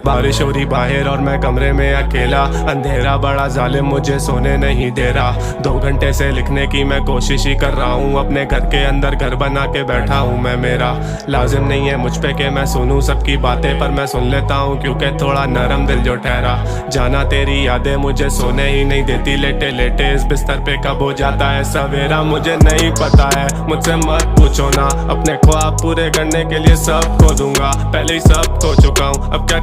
बारिश हो रही बाहर और मैं कमरे में अकेला, अंधेरा बड़ा जालिम मुझे सोने नहीं दे रहा। 2 घंटे से लिखने की मैं कोशिश ही कर रहा हूँ, अपने घर के अंदर घर बना के बैठा हूँ मैं। मेरा लाजिम नहीं है मुझ पे कि मैं सुनूं सबकी बातें, पर मैं सुन लेता हूँ क्योंकि थोड़ा नरम दिल जो ठहरा। जाना तेरी यादें मुझे सोने ही नहीं देती, लेटे लेटे इस बिस्तर पे कब हो जाता है सवेरा मुझे नहीं पता है। मुझसे मत पूछो ना, अपने ख्वाब पूरे करने के लिए सब खो दूंगा, पहले ही सब खो चुका हूँ अब क्या